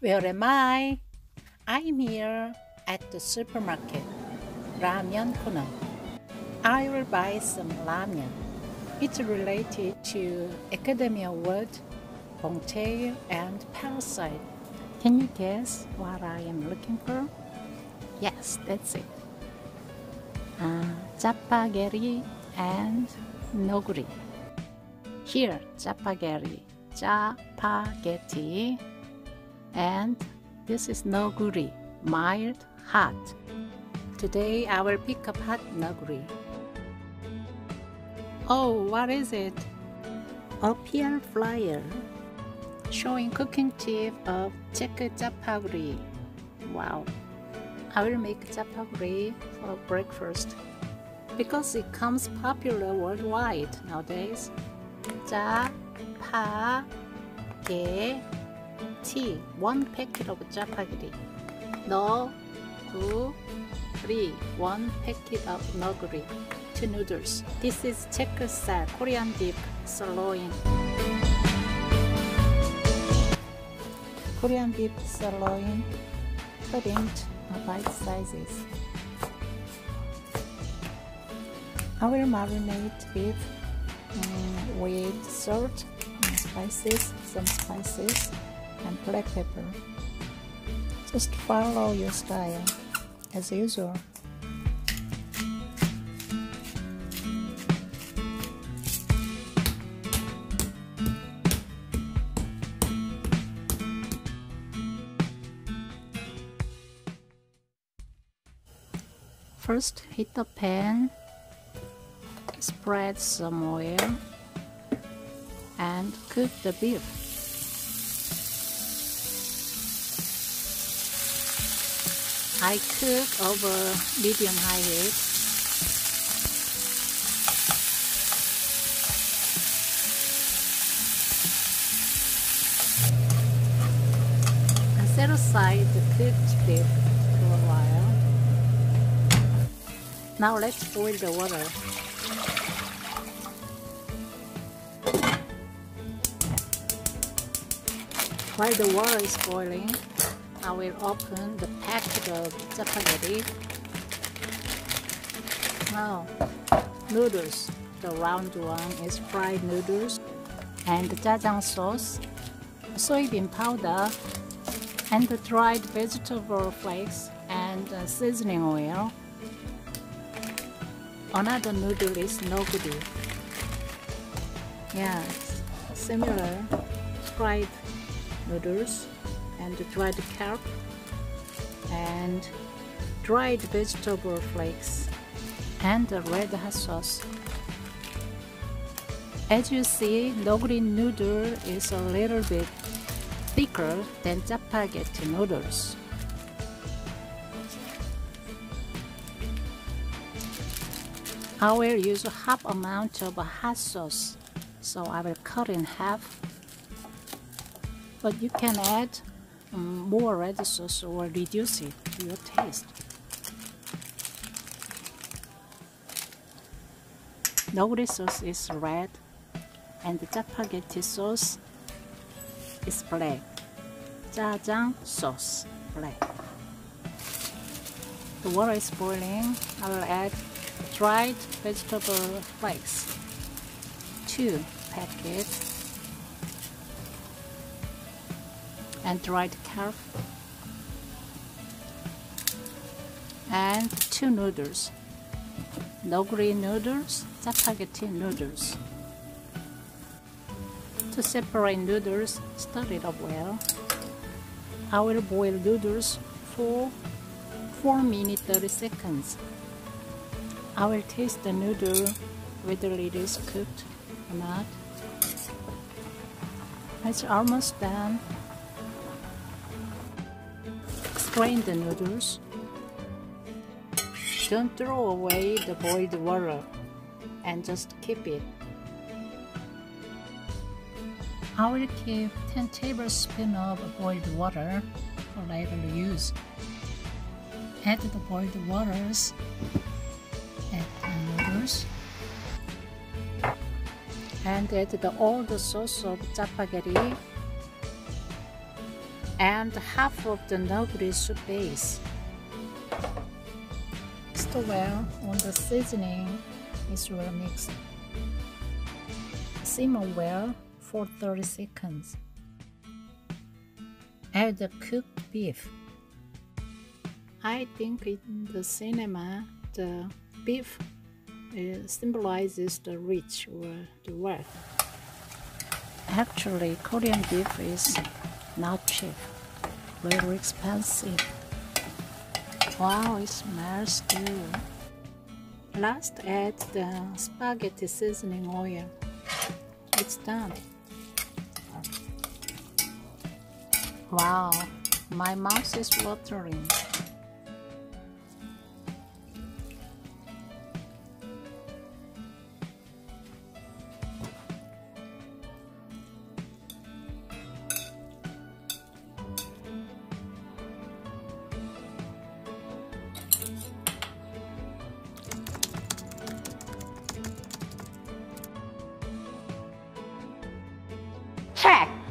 Where am I? I'm here at the supermarket, ramen corner. I will buy some ramen. It's related to academia word, Bon and Parasite. Can you guess what I am looking for? Yes, that's it. Jjapaguri and Neoguri. Here, Jjapaguri, Jjapagetti, and this is Neoguri, mild, hot. Today I will pick up hot Neoguri. Oh, what is it? A PR flyer showing cooking tip of Jjapaguri. Wow. I will make Chapaguri for breakfast because it comes popular worldwide nowadays. Jjapagetti, 1 packet of Jjapaguri. Neoguri, 1 packet of Neoguri. 2 noodles. This is checker set Korean beef sirloin. Korean beef sirloin, cut into bite sizes. I will marinate beef with salt, some spices, and black pepper. Just follow your style as usual. First, heat the pan, spread some oil, and cook the beef. I cook over medium-high heat. And set aside the cooked beef for a while. Now let's boil the water. While the water is boiling, I will open the packet of Jjapagetti. Now, noodles. The round one is fried noodles, and the jjajang sauce, soybean powder, and the dried vegetable flakes and seasoning oil. Another noodle is Neoguri. Yes, similar fried noodles and dried kelp and dried vegetable flakes and the red hot sauce. As you see, Neoguri noodle is a little bit thicker than Jjapagetti noodles. I will use half amount of hot sauce, so I will cut in half. But you can add more red sauce or reduce it to your taste. Neoguri sauce is red and the Jjapagetti sauce is black. Jjajang sauce, black. The water is boiling. I will add dried vegetable flakes, 2 packets, and dried kelp, and 2 noodles, Neoguri noodles, Jjapagetti noodles. To separate noodles, stir it up well. I will boil noodles for 4 minutes 30 seconds. I will taste the noodle whether it is cooked or not. It's almost done. Strain the noodles. Don't throw away the boiled water and just keep it. I will keep 10 tablespoons of boiled water for later use. Add the boiled waters. Add the noodles. And add all the sauce of Jjapagetti and half of the noguri soup base. Stir well when the seasoning is well mixed. Simmer well for 30 seconds. Add the cooked beef. I think in the cinema, the beef symbolizes the rich or the wealth. Actually, Korean beef is not cheap, very expensive. Wow, it smells good. Last, add the spaghetti seasoning oil. It's done. Wow, my mouth is watering. Check!